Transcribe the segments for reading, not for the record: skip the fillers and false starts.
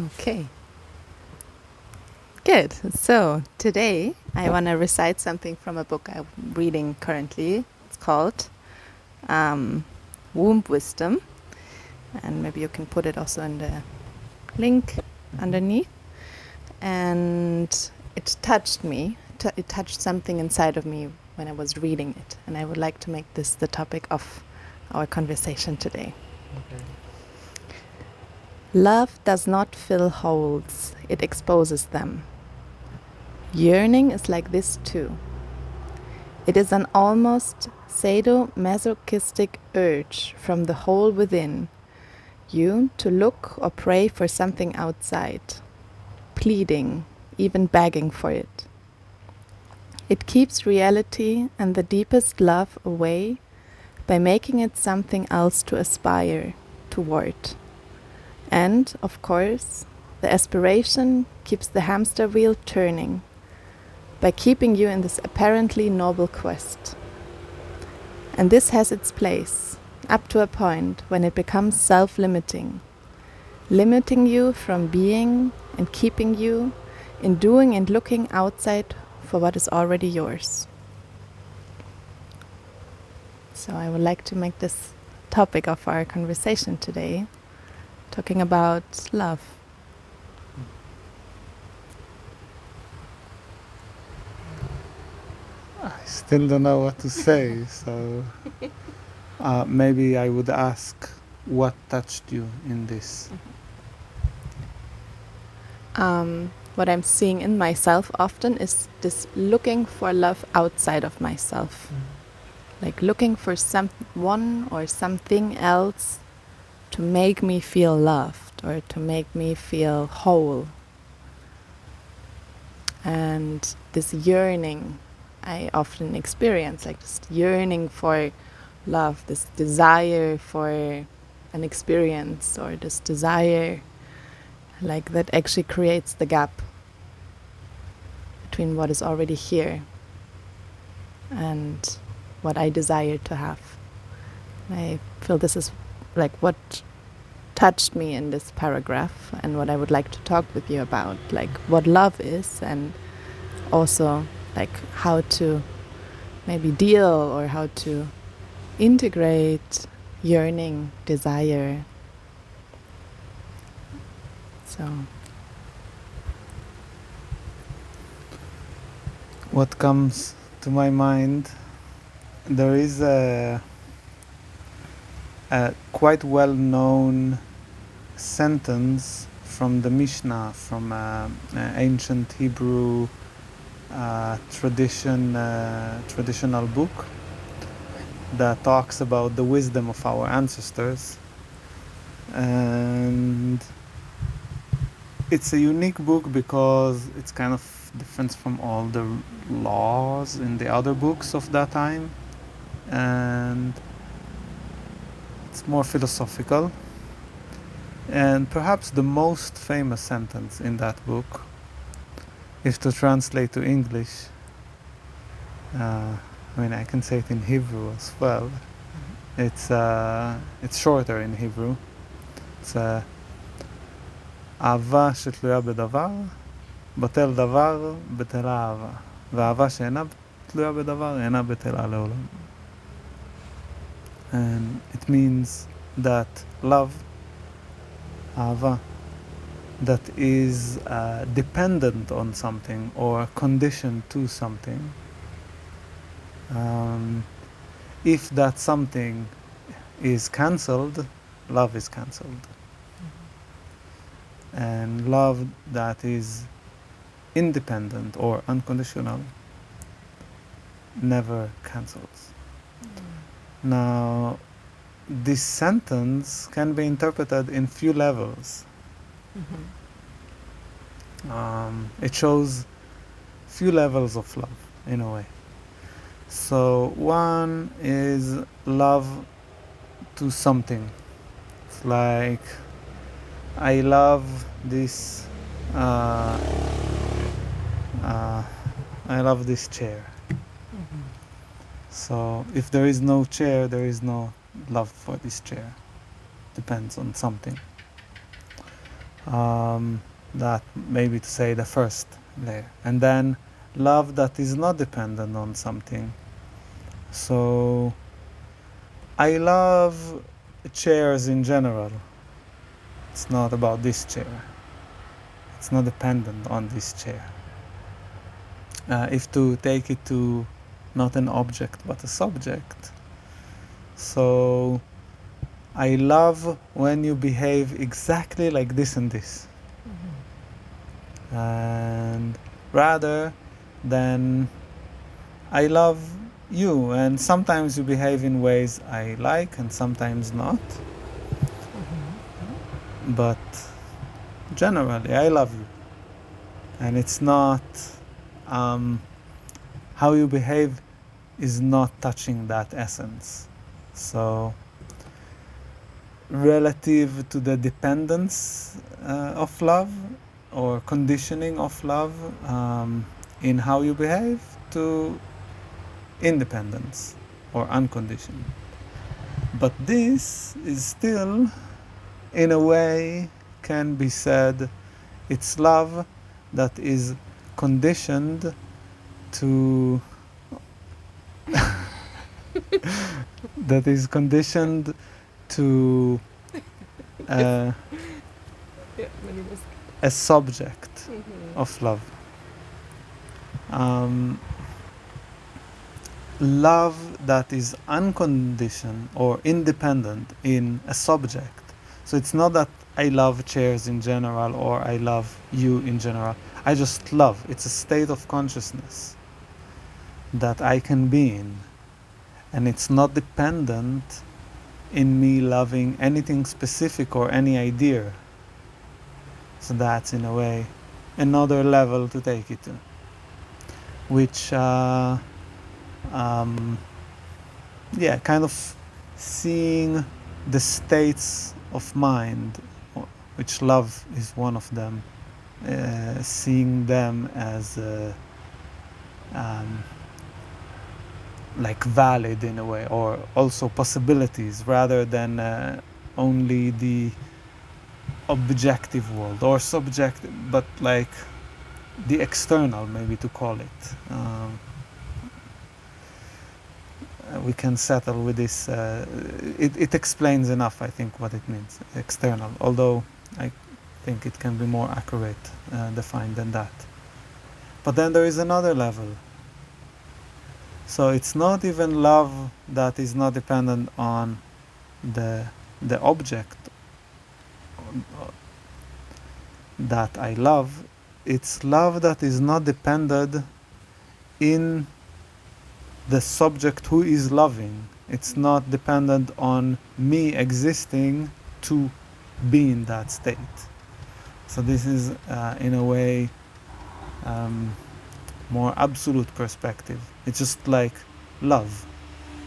Okay, good. So today I want to recite something from a book I'm reading currently. It's called Womb Wisdom, and maybe you can put it also in the link underneath. And it touched me. It touched something inside of me when I was reading it, and I would like to make this the topic of our conversation today. Okay. Love does not fill holes, it exposes them. Yearning is like this too. It is an almost sadomasochistic urge from the hole within you to look or pray for something outside, pleading, even begging for it. It keeps reality and the deepest love away by making it something else to aspire toward. And, of course, the aspiration keeps the hamster wheel turning by keeping you in this apparently noble quest. And this has its place, up to a point when it becomes self-limiting, limiting you from being and keeping you in doing and looking outside for what is already yours. So I would like to make this topic of our conversation today, talking about love. I still don't know what to say, so maybe I would ask what touched you in this. What I'm seeing in myself often is this looking for love outside of myself. Like looking for someone or something else to make me feel loved or to make me feel whole. And this yearning I often experience, like this yearning for love, this desire for an experience, or this desire like that actually creates the gap between what is already here and what I desire to have. I feel this is like what touched me in this paragraph and what I would like to talk with you about, like what love is, and also like how to maybe deal or how to integrate yearning, desire. So What comes to my mind, there is a quite well-known sentence from the Mishnah, from ancient Hebrew traditional book that talks about the wisdom of our ancestors, and it's a unique book because it's kind of different from all the laws in the other books of that time, and it's more philosophical. And perhaps the most famous sentence in that book, if to translate to English, I mean, I can say it in Hebrew as well. It's shorter in Hebrew. It's אהבה שתלויה בדבר, בטל דבר, בטלה אהבה. ואהבה שאינה תלויה בדבר, אינה בטלה לעולם. And it means that love, אהבה, that is dependent on something or conditioned to something, if that something is cancelled, love is cancelled. And love that is independent or unconditional never cancels. Now, this sentence can be interpreted in few levels. It shows few levels of love in a way. So one is love to something. It's like I love this I love this chair. So if there is no chair, there is no love for this chair. Depends on something. That maybe to say the first layer. And then love that is not dependent on something. So I love chairs in general. It's not about this chair. It's not dependent on this chair. If to take it to not an object but a subject. So I love when you behave exactly like this and this. And rather than I love you, and sometimes you behave in ways I like and sometimes not. But generally, I love you. And it's not, how you behave is not touching that essence. So, relative to the dependence of love or conditioning of love in how you behave, to independence or unconditioned. But this is still, in a way, can be said it's love that is conditioned to that is conditioned to a subject of love. Love that is unconditioned or independent in a subject. So it's not that I love chairs in general or I love you in general. I just love. It's a state of consciousness that I can be in. And it's not dependent in me loving anything specific or any idea. So that's, in a way, another level to take it to. Which, kind of seeing the states of mind, which love is one of them, seeing them as like valid in a way, or also possibilities rather than only the objective world or subjective, but like the external, maybe to call it. We can settle with this. It explains enough, I think, what it means, external, although I think it can be more accurate defined than that. But then there is another level. So it's not even love that is not dependent on the object that I love. It's love that is not dependent in the subject who is loving. It's not dependent on me existing to be in that state. So this is, in a way, more absolute perspective. It's just like love.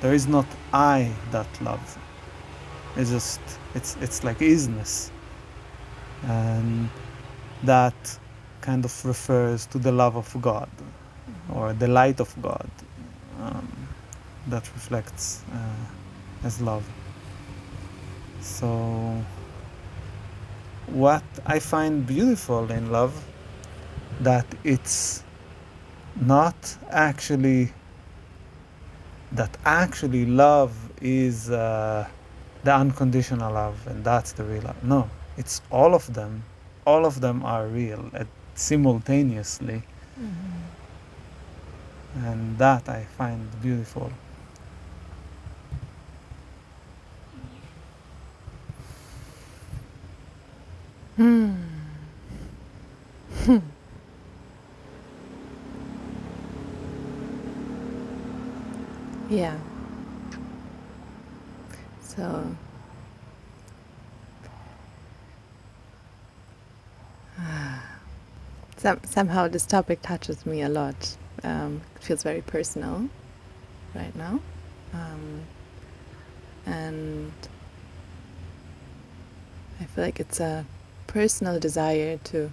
There is not I that love. It's just, it's like isness. And that kind of refers to the love of God, or the light of God, that reflects as love. So what I find beautiful in love, that it's not actually, that actually love is the unconditional love, and that's the real love. No, it's all of them. All of them are real simultaneously. And that I find beautiful. Yeah. So somehow this topic touches me a lot. It feels very personal right now. And I feel like it's a personal desire to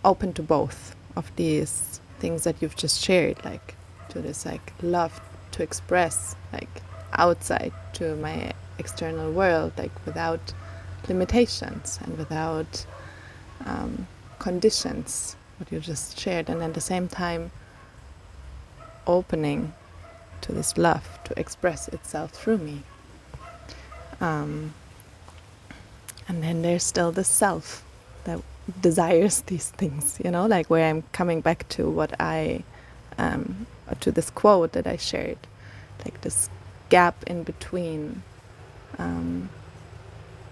open to both of these things that you've just shared, like to this like love to express like outside to my external world, like without limitations and without conditions, what you just shared, and at the same time opening to this love to express itself through me. And then there's still the self that desires these things, you know, like where I'm coming back to what to this quote that I shared, like this gap in between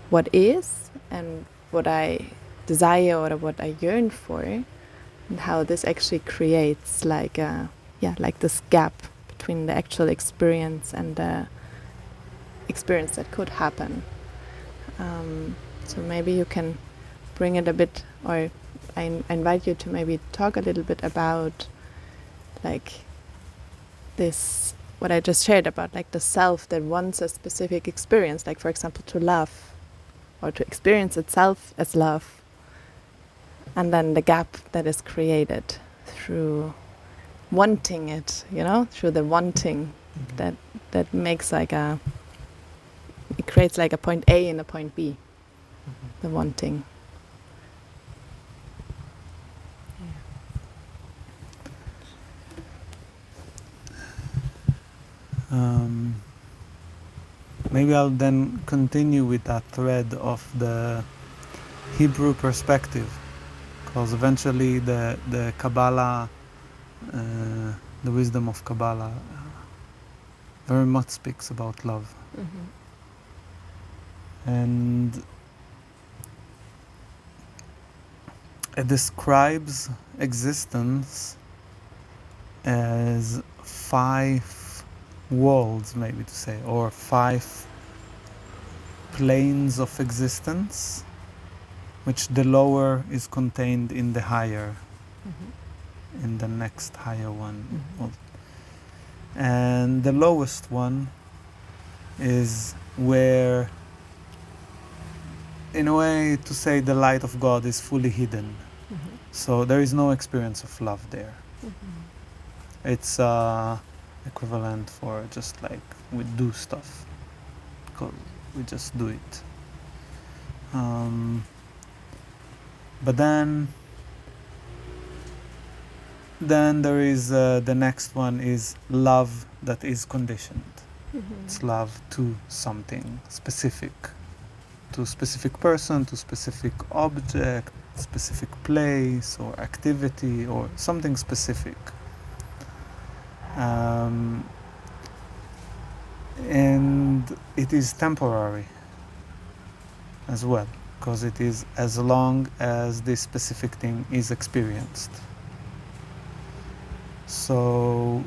what is and what I desire or what I yearn for, and how this actually creates like this gap between the actual experience and the experience that could happen. So maybe you can bring it a bit, or I invite you to maybe talk a little bit about like this, what I just shared about like the self that wants a specific experience, like for example to love or to experience itself as love, and then the gap that is created through wanting it, you know, through the wanting that makes like it creates like a point A and a point B, the wanting. Maybe I'll then continue with that thread of the Hebrew perspective, because eventually the Kabbalah, the wisdom of Kabbalah, very much speaks about love. And it describes existence as 5 worlds, maybe to say, or 5 planes of existence, which the lower is contained in the higher, in the next higher one. And the lowest one is where, in a way to say, the light of God is fully hidden. So there is no experience of love there. It's equivalent for just like we do stuff because we just do it. But then there is the next one is love that is conditioned. It's love to something specific, to a specific person, to a specific object, specific place or activity or something specific. And it is temporary as well, because it is as long as this specific thing is experienced. So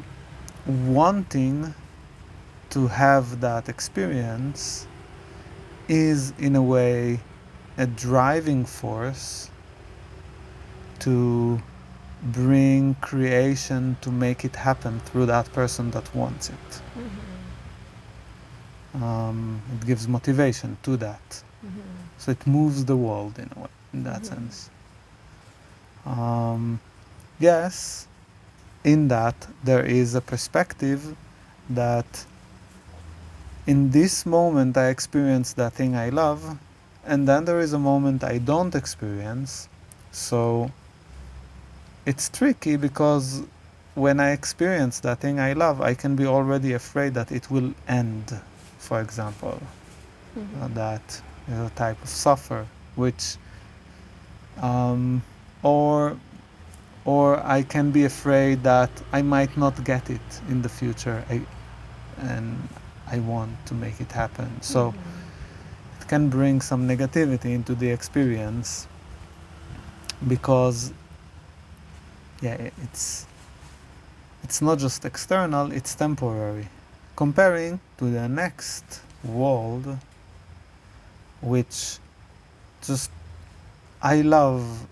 wanting to have that experience is in a way a driving force to bring creation, to make it happen through that person that wants it. It gives motivation to that. So it moves the world in a way, in that sense. Yes, in that there is a perspective that in this moment I experience that thing I love, and then there is a moment I don't experience. So it's tricky because when I experience that thing I love, I can be already afraid that it will end, for example. That is a type of suffer, which or I can be afraid that I might not get it in the future, and I want to make it happen. So it can bring some negativity into the experience because it's not just external, it's temporary. Comparing to the next world, which just I love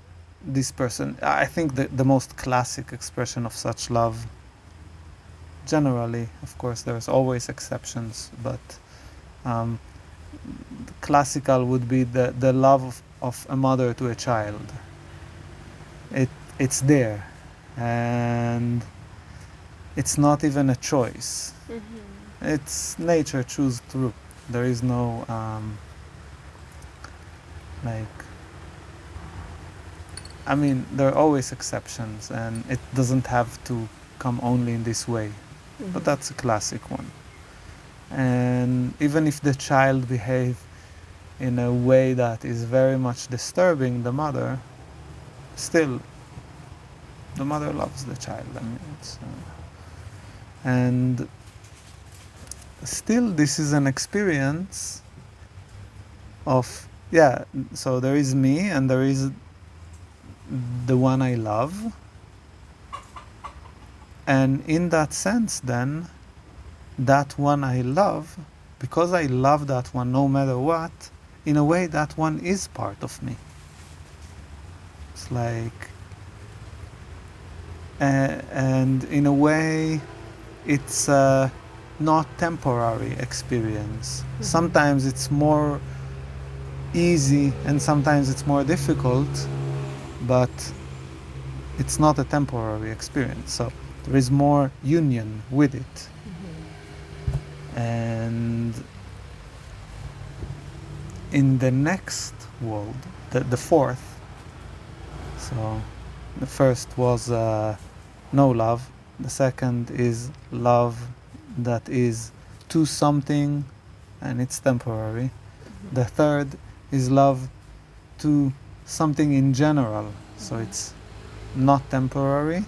this person. I think the most classic expression of such love, generally, of course there's always exceptions, but classical would be the love of a mother to a child. It's there, and it's not even a choice. It's nature choose through. There is no Like, I mean, there are always exceptions, and it doesn't have to come only in this way. But that's a classic one. And even if the child behaves in a way that is very much disturbing the mother, still the mother loves the child. I mean, and still this is an experience of, yeah, so there is me and there is the one I love. And in that sense, then, that one I love, because I love that one no matter what, in a way that one is part of me. It's like, and in a way, it's a not temporary experience. Sometimes it's more easy and sometimes it's more difficult, but it's not a temporary experience. So there is more union with it. And in the next world, the fourth, so the first was no love, the second is love that is to something and it's temporary, the third is love to something in general, so it's not temporary,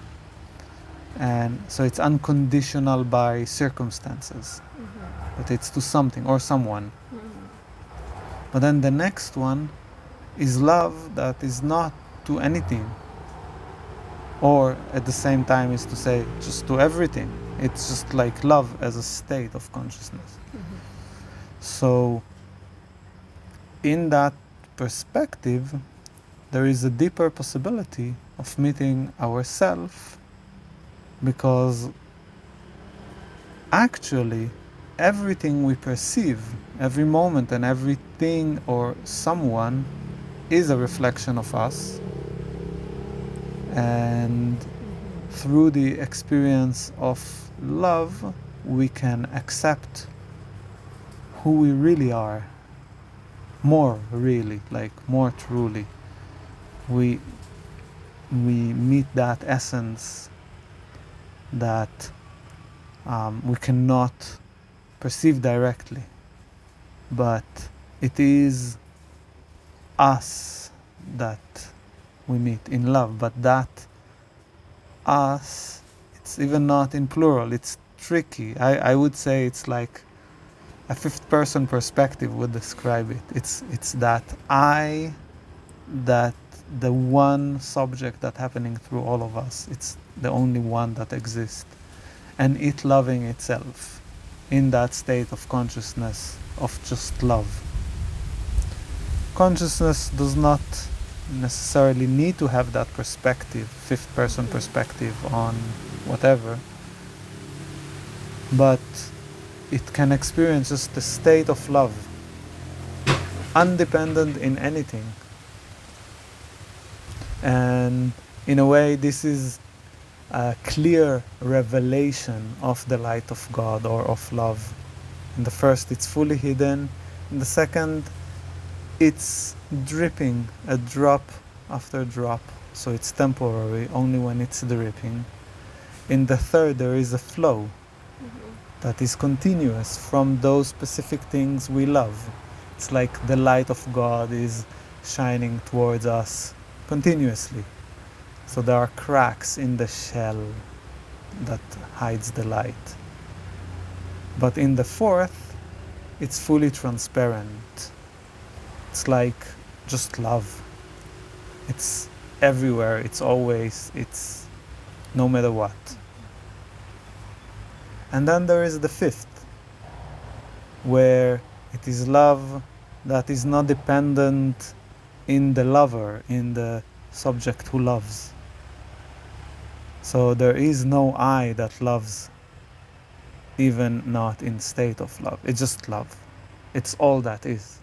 and so it's unconditional by circumstances, but it's to something or someone. But then the next one is love that is not to anything, or at the same time is to say just to everything. It's just like love as a state of consciousness. So in that perspective, there is a deeper possibility of meeting ourselves, because actually everything we perceive, every moment and everything or someone is a reflection of us. And through the experience of love, we can accept who we really are, more really, like more truly. We meet that essence that we cannot perceive directly, but it is us that we meet in love. But that us, it's even not in plural, it's tricky. I would say it's like a fifth person perspective would describe it. It's that I, that the one subject that happening through all of us, it's the only one that exists, and it loving itself in that state of consciousness of just love. Consciousness does not necessarily need to have that perspective, fifth person perspective on whatever, but it can experience just the state of love, undependent in anything. And in a way, this is a clear revelation of the light of God or of love. In the first, it's fully hidden. In the second, it's dripping, a drop after drop, so it's temporary only when it's dripping. In the third, there is a flow that is continuous from those specific things we love. It's like the light of God is shining towards us continuously. So there are cracks in the shell that hides the light. But in the fourth, it's fully transparent. It's like just love. It's everywhere, it's always, it's no matter what. And then there is the fifth, where it is love that is not dependent in the lover, in the subject who loves. So there is no I that loves, even not in state of love. It's just love. It's all that is.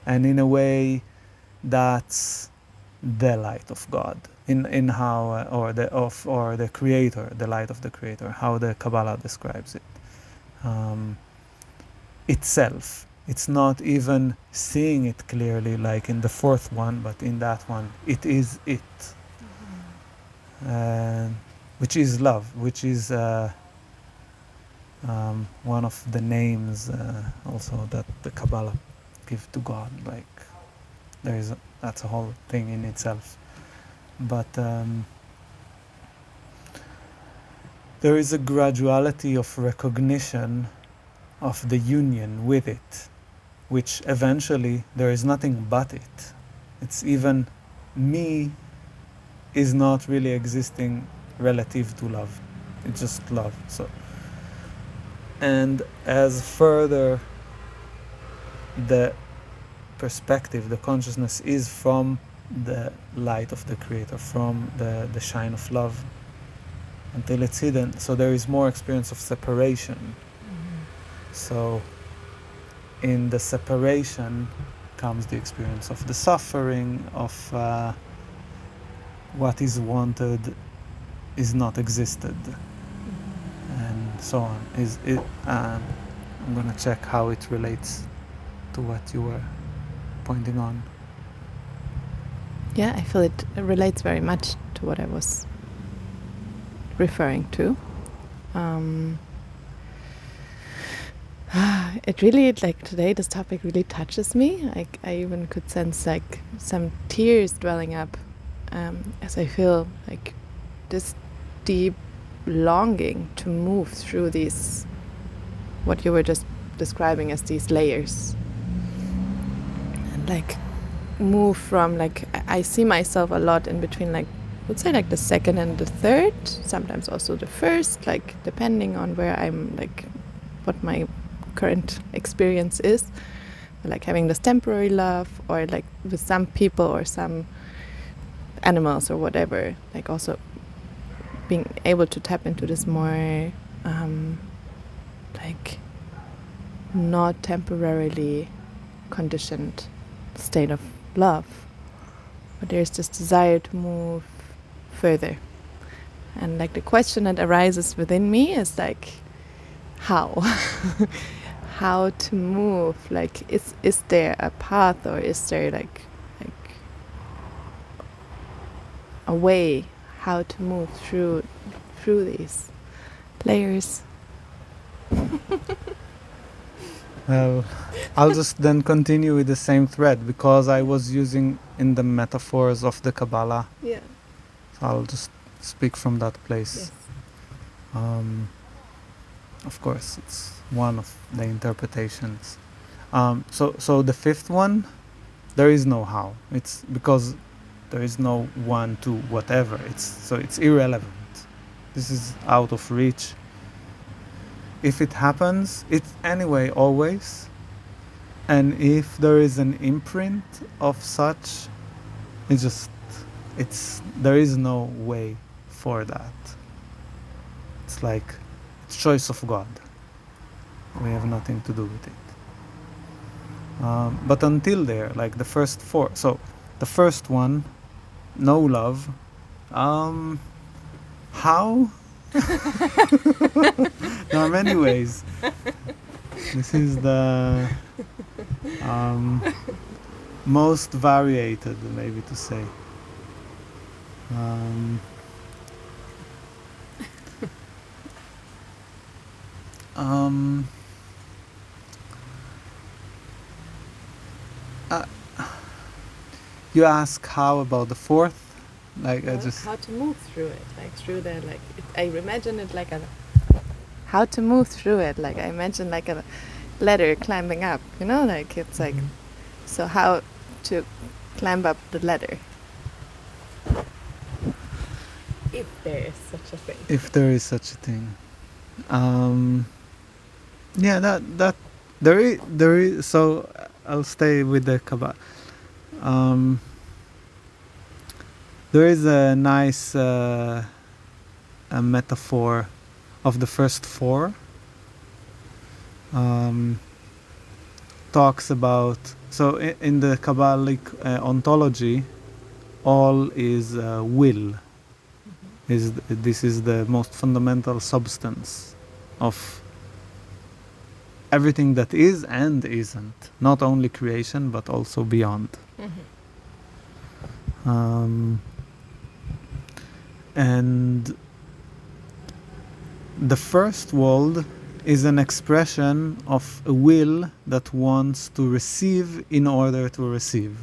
And in a way, that's the light of God, in how or the Creator, the light of the Creator, how the Kabbalah describes it, itself. It's not even seeing it clearly like in the fourth one, but in that one, it is it. Which is love, which is one of the names also that the Kabbalah give to God. Like that's a whole thing in itself. But there is a graduality of recognition of the union with it, which eventually there is nothing but it. It's even me is not really existing relative to love. It's just love. So, and as further the perspective, the consciousness is from the light of the Creator, from the shine of love, until it's hidden. So there is more experience of separation. So in the separation comes the experience of the suffering, of what is wanted is not existed, and so on. I'm gonna check how it relates to what you were pointing on. Yeah, I feel it relates very much to what I was referring to. It really, like today, this topic really touches me. Like I even could sense like some tears welling up as I feel like this deep longing to move through these, what you were just describing as these layers, and like move from like I see myself a lot in between, like I would say like the second and the third, sometimes also the first, like depending on where I'm, like what my current experience is, like having this temporary love, or like with some people or some animals or whatever, like also being able to tap into this more like not temporarily conditioned state of love, but there's this desire to move further. And like the question that arises within me is like, how how to move, like is there a path, or is there like a way how to move through these layers? Well, I'll just then continue with the same thread, because I was using in the metaphors of the Kabbalah. Yeah. So I'll just speak from that place. Yes. Of course, it's one of the interpretations. So the fifth one, there is no how. It's because there is no one, two, whatever. It's irrelevant. This is out of reach. If it happens, it's anyway always. And if there is an imprint of such, there is no way for that. It's like it's choice of God. We have nothing to do with it. But until there, like the first four. So the first one, no love. How? There are many ways. This is the most variated, maybe to say. You ask how about the fourth? Like how to move through it, like through the I imagine it like a how to move through it, like I imagine like a ladder climbing up, like it's like so how to climb up the ladder, if there is such a thing. If there is such a thing. Yeah, that there is. So I'll stay with the Kabbalah. There is a nice a metaphor of the first four. Talks about, so in the Kabbalic ontology, all is will. This is the most fundamental substance of everything that is and isn't. Not only creation, but also beyond. And the first world is an expression of a will that wants to receive in order to receive.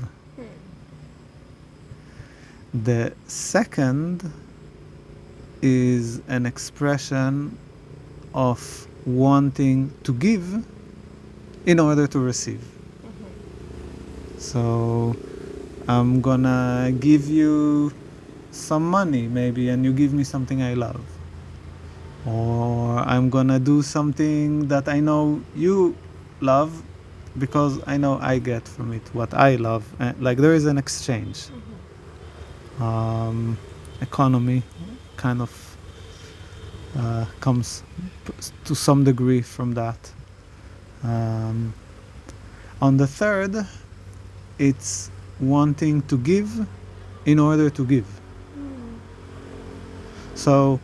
The second is an expression of wanting to give in order to receive. So I'm gonna give you some money maybe, and you give me something I love. Or I'm gonna do something that I know you love because I know I get from it what I love. Like there is an exchange. Economy kind of comes to some degree from that. On the third, it's wanting to give in order to give. So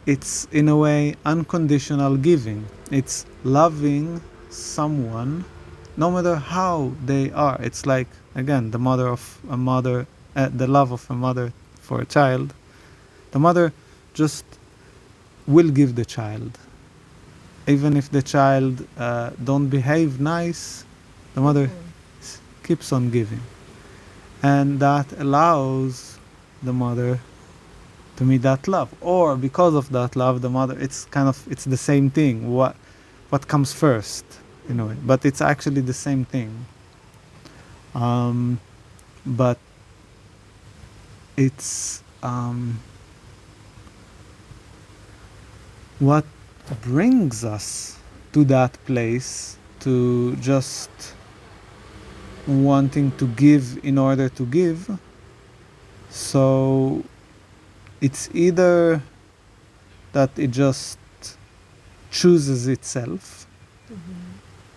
it's in a way unconditional giving. It's loving someone no matter how they are. It's like, again, the love of a mother for a child. The mother just will give the child. Even if the child don't behave nice, the mother keeps on giving. And that allows the mother to meet that love. Or because of that love, the mother, it's the same thing. What comes first, in a way. But it's actually the same thing. But it's what brings us to that place, to just wanting to give in order to give. So it's either that it just chooses itself,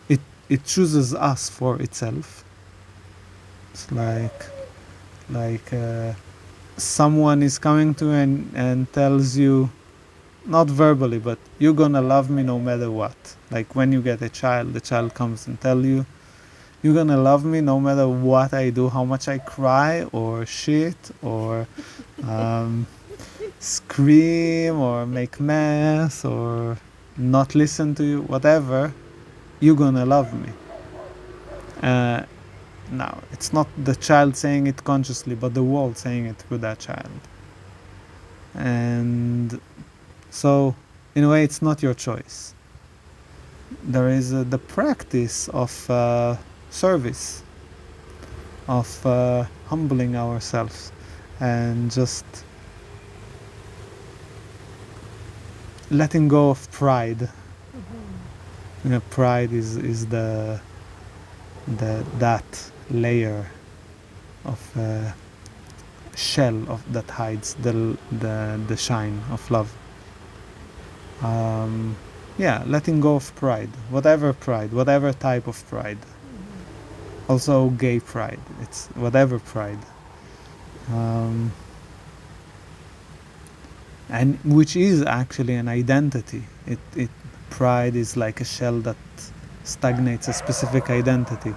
it chooses us for itself. It's like someone is coming to you and tells you, not verbally, but you're gonna love me no matter what. Like when you get a child, the child comes and tell you, you're gonna love me no matter what I do, how much I cry or shit or scream or make mess or not listen to you, whatever, you're gonna love me. Now, it's not the child saying it consciously, but the world saying it through that child. And so, in a way, it's not your choice. There is the practice of service, of humbling ourselves and just letting go of pride. You know, pride is that layer of shell that hides the shine of love. Letting go of pride, whatever type of pride. Also gay pride, it's whatever pride. And which is actually an identity. Pride is like a shell that stagnates a specific identity.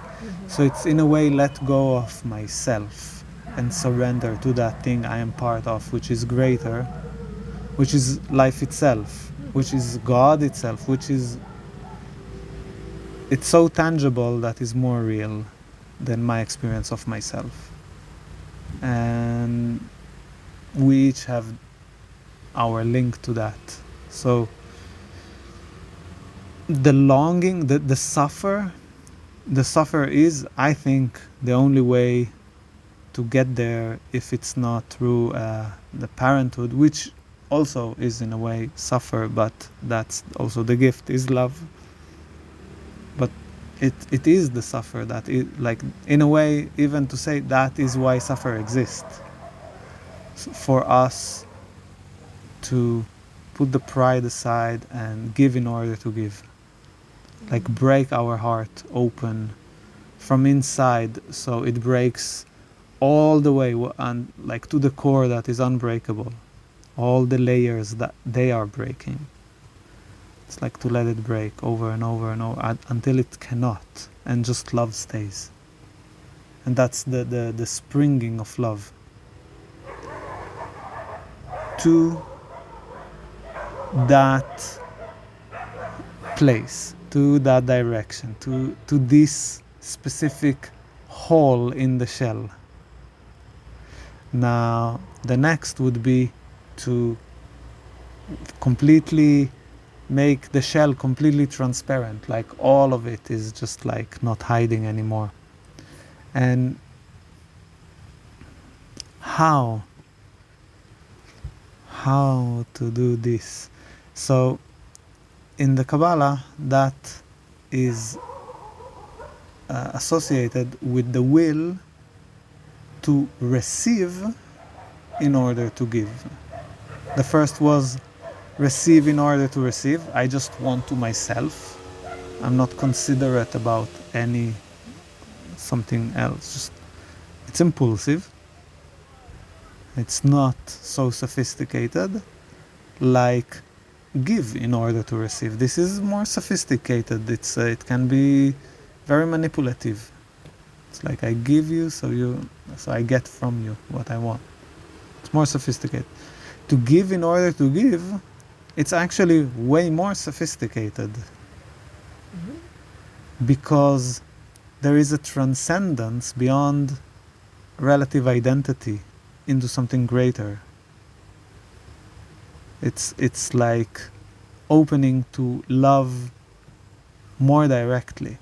So it's in a way let go of myself and surrender to that thing I am part of, which is greater, which is life itself, which is God itself, it's so tangible that is more real than my experience of myself. And we each have our link to that. So the longing, the suffer is, I think, the only way to get there, if it's not through the parenthood, which also is in a way suffer, but that's also the gift, is love. But it is the suffer that like, in a way, even to say that is why suffer exists. For us to put the pride aside and give in order to give. Like break our heart open from inside, so it breaks all the way and like to the core that is unbreakable. All the layers that they are breaking. It's like to let it break over and over and over until it cannot, and just love stays. And that's the springing of love to that place, to that direction, to this specific hole in the shell. Now, the next would be to completely make the shell completely transparent, like all of it is just like not hiding anymore. And how to do this? So in the Kabbalah, that is associated with the will to receive in order to give. The first was receive in order to receive. I just want to myself. I'm not considerate about something else. Just, it's impulsive. It's not so sophisticated like give in order to receive. This is more sophisticated. It can be very manipulative. It's like I give you, so I get from you what I want. It's more sophisticated. To give in order to give, it's actually way more sophisticated. Because there is a transcendence beyond relative identity into something greater. It's like opening to love more directly.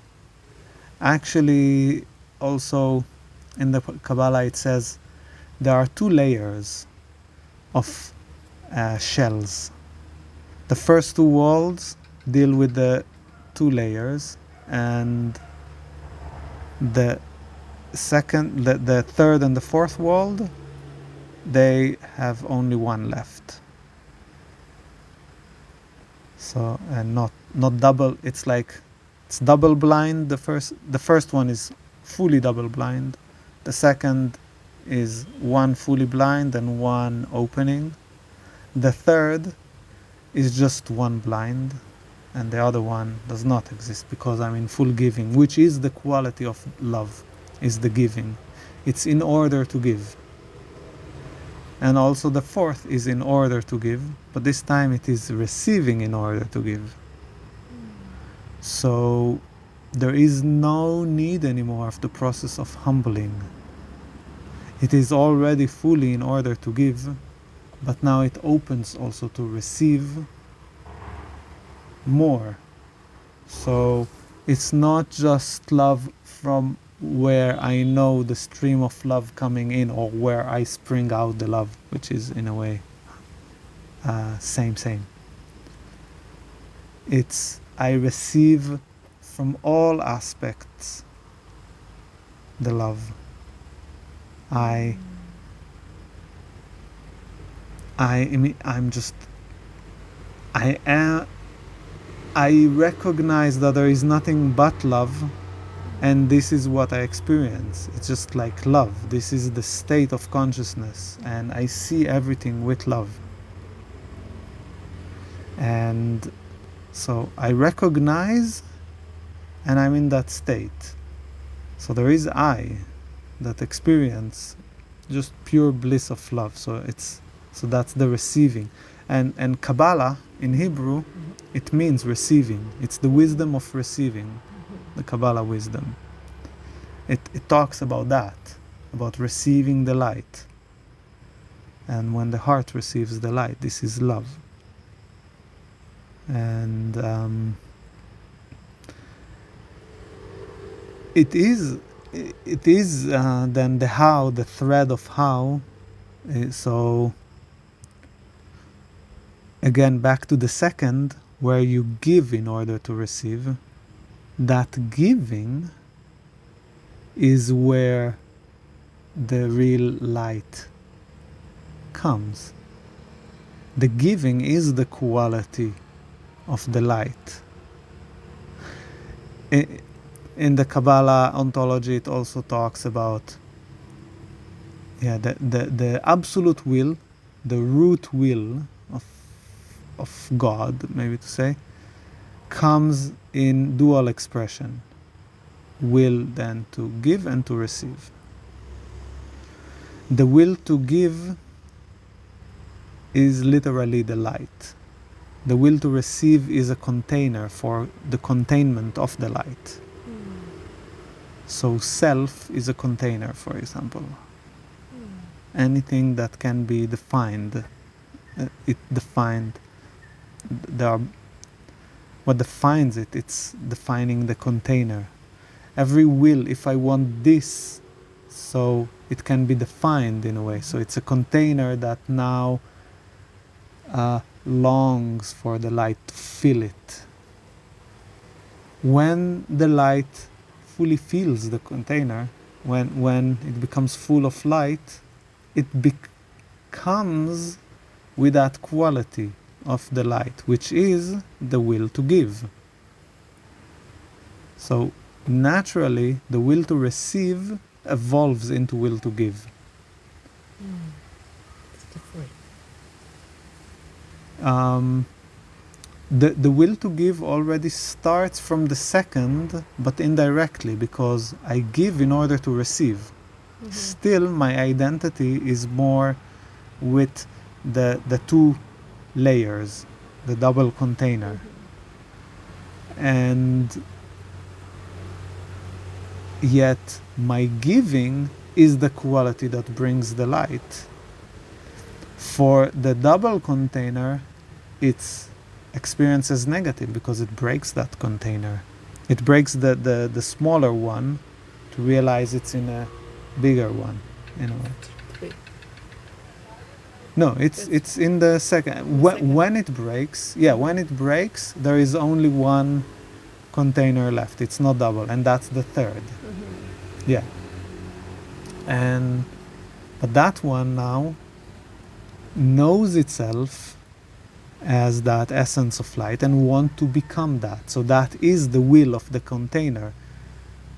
Actually, also in the Kabbalah it says there are two layers of shells. The first two walls deal with the two layers, and the third and the fourth wall, they have only one left. So, and not double. It's like it's double blind. The first one is fully double blind. The second is one fully blind and one opening. The third is just one blind, and the other one does not exist because I'm in full giving, which is the quality of love, is the giving. It's in order to give. And also the fourth is in order to give, but this time it is receiving in order to give. So there is no need anymore of the process of humbling. It is already fully in order to give, but now it opens also to receive more. So it's not just love from where I know the stream of love coming in, or where I spring out the love, which is in a way same. It's I receive from all aspects the love. I recognize that there is nothing but love, and this is what I experience. It's just like love. This is the state of consciousness, and I see everything with love. And so I recognize, and I'm in that state. So there is I that experience just pure bliss of love. So that's the receiving. And Kabbalah in Hebrew, it means receiving. It's the wisdom of receiving, the Kabbalah wisdom. It talks about that, about receiving the light. And when the heart receives the light, this is love. And it is then the how, the thread of how. So again, back to the second, where you give in order to receive. That giving is where the real light comes. The giving is the quality of the light. In the Kabbalah ontology, it also talks about the absolute will, the root will of God, maybe to say, comes in dual expression, will then to give and to receive. The will to give is literally the light. The will to receive is a container for the containment of the light. So self is a container, for example. Anything that can be defined, what defines it, it's defining the container. Every will, if I want this, so it can be defined in a way. So it's a container that now longs for the light to fill it. When the light fully fills the container, when it becomes full of light, it becomes with that quality of the light, which is the will to give. So naturally, the will to receive evolves into will to give. It's different. The will to give already starts from the second, but indirectly, because I give in order to receive. Still, my identity is more with the two layers, the double container. And yet, my giving is the quality that brings the light. For the double container, it's experience as negative because it breaks that container. It breaks the smaller one to realize it's in a bigger one, in a way. Three. No, it's in the second. When it breaks, when it breaks, there is only one container left. It's not double, and that's the third. Yeah. But that one now knows itself as that essence of light and want to become that. So that is the will of the container.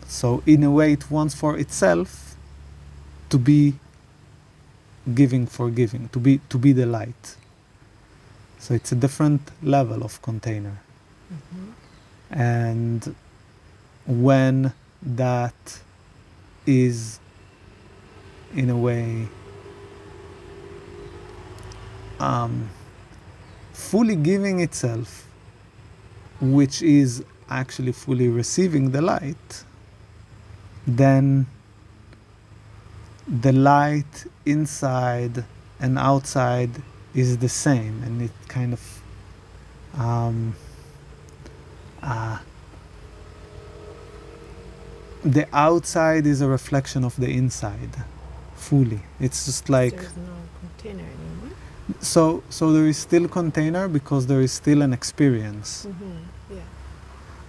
So in a way it wants for itself to be giving for giving, to be the light. So it's a different level of container. And when that is in a way fully giving itself, which is actually fully receiving the light, then the light inside and outside is the same, and it kind of the outside is a reflection of the inside fully. It's just like There's no container anymore. so there is still container because there is still an experience, Yeah.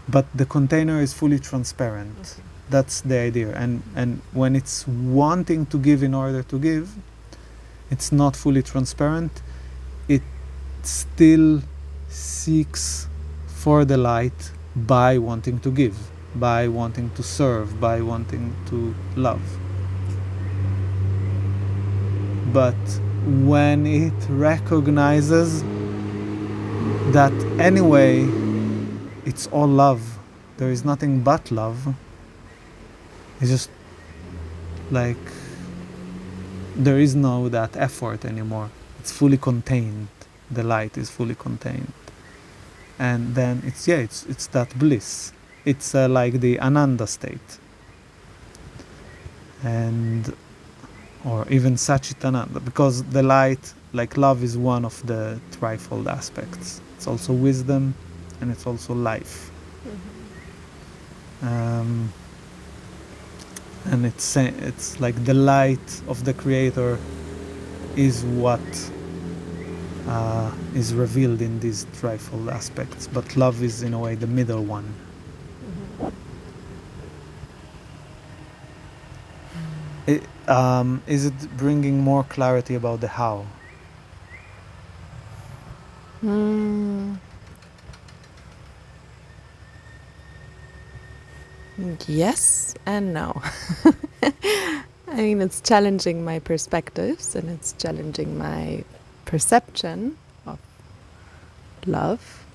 but the container is fully transparent. Okay. That's the idea. And when it's wanting to give in order to give, it's not fully transparent. It still seeks for the light by wanting to give, by wanting to serve, by wanting to love. But when it recognizes that anyway it's all love, there is nothing but love, it's just like there is no that effort anymore. It's fully contained. The light is fully contained, and then it's that bliss. It's like the Ananda state, and or even Satchitananda, because the light, like love, is one of the threefold aspects. It's also wisdom, and it's also life. And it's like the light of the Creator is what is revealed in these threefold aspects, but love is in a way the middle one. Is it bringing more clarity about the how? Yes and no. I mean, it's challenging my perspectives and it's challenging my perception of love.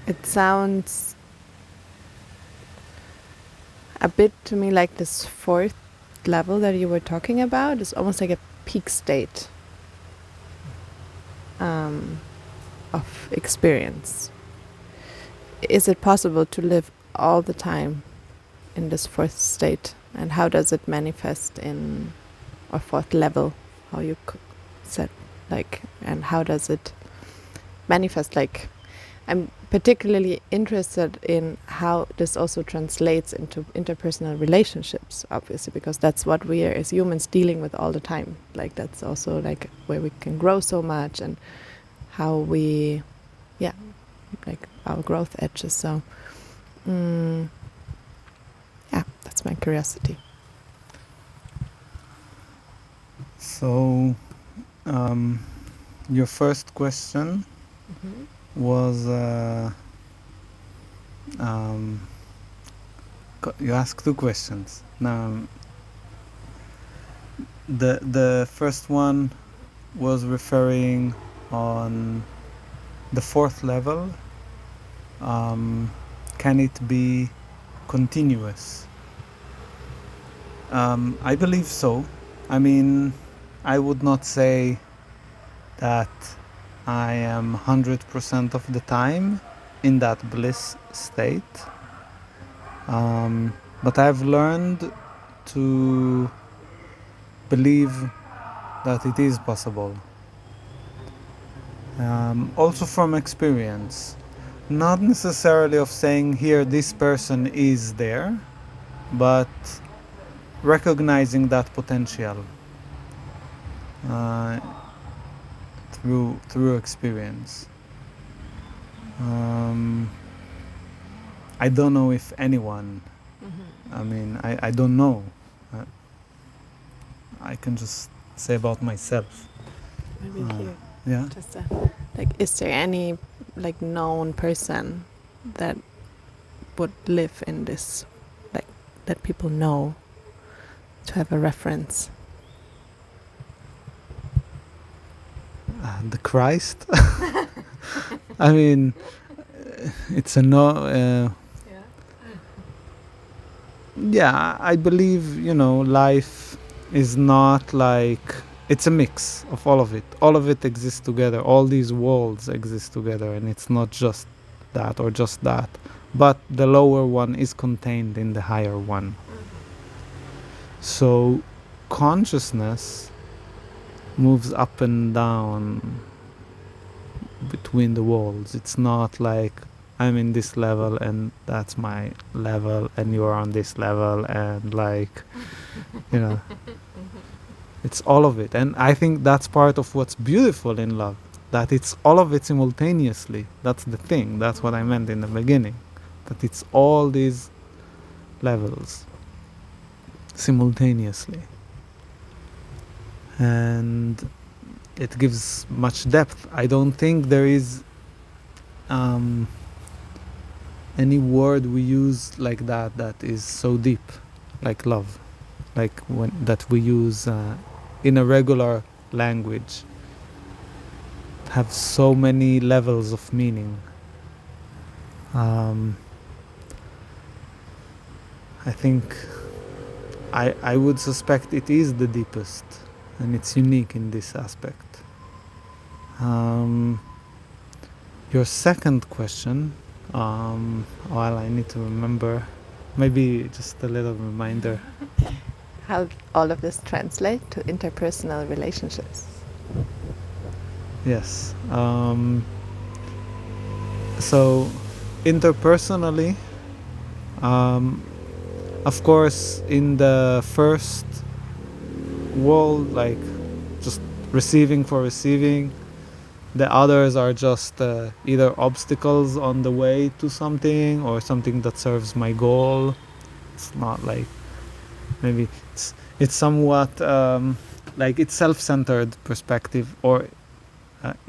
It sounds a bit to me like this fourth level that you were talking about is almost like a peak state of experience. Is it possible to live all the time in this fourth state? And how does it manifest in or fourth level? How you said, like, and how does it manifest? Like, I'm particularly interested in how this also translates into interpersonal relationships, obviously, because that's what we are as humans dealing with all the time. Like, that's also like where we can grow so much and how we, yeah, like our growth edges. So, yeah, that's my curiosity. So, your first question was you asked two questions. Now, the first one was referring on the fourth level. Can it be continuous? I believe so. I mean, I would not say that I am 100% of the time in that bliss state. But I've learned to believe that it is possible. Also from experience. Not necessarily of saying here this person is there, but recognizing that potential through experience. I don't know if anyone. I mean, I don't know. I can just say about myself. Maybe here. Yeah. Just like, is there any like known person that would live in this, like that people know, to have a reference? The Christ. I mean, it's a no. Yeah, I believe, life is not like, it's a mix of all of it. All of it exists together. All these worlds exist together, and it's not just that or just that. But the lower one is contained in the higher one. So consciousness moves up and down between the worlds. It's not like I'm in this level and that's my level and you're on this level, and like, it's all of it. And I think that's part of what's beautiful in love, that it's all of it simultaneously. That's the thing. That's what I meant in the beginning, that it's all these levels simultaneously. And it gives much depth. I don't think there is any word we use like that is so deep, like love, like that we use in a regular language, have so many levels of meaning. I think I would suspect it is the deepest, and it's unique in this aspect. Your second question, well, I need to remember, maybe just a little reminder. How all of this translate to interpersonal relationships? Yes. So, interpersonally, of course, in the first world, like just receiving for receiving, the others are just either obstacles on the way to something or something that serves my goal. It's not like, maybe it's somewhat like it's self-centered perspective or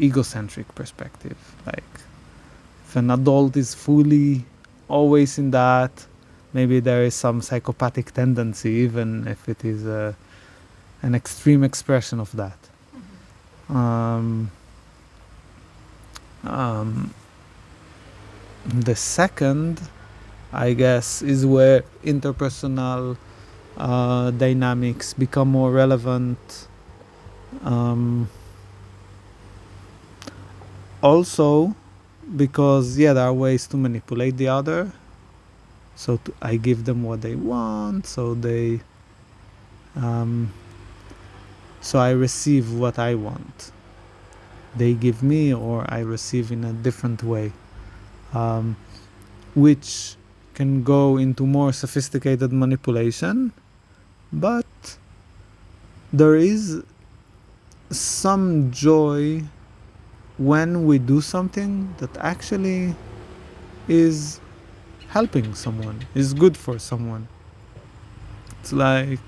egocentric perspective. Like if an adult is fully always in that, maybe there is some psychopathic tendency, even if it is an extreme expression of that. The second, I guess, is where interpersonal dynamics become more relevant. Also, because there are ways to manipulate the other. So I give them what they want, so I receive what I want. They give me, or I receive in a different way, which can go into more sophisticated manipulation, but there is some joy when we do something that actually is helping someone, is good for someone. It's like,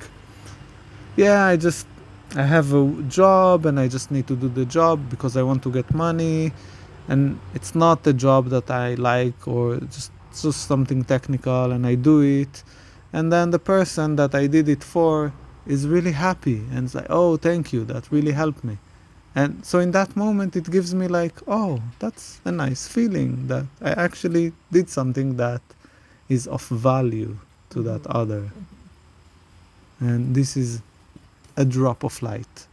I have a job and I just need to do the job because I want to get money, and it's not a job that I like, or just something technical, and I do it, and then the person that I did it for is really happy and it's like, oh, thank you, that really helped me. And so in that moment it gives me like, oh, that's a nice feeling that I actually did something that is of value to that other. And this is a drop of light.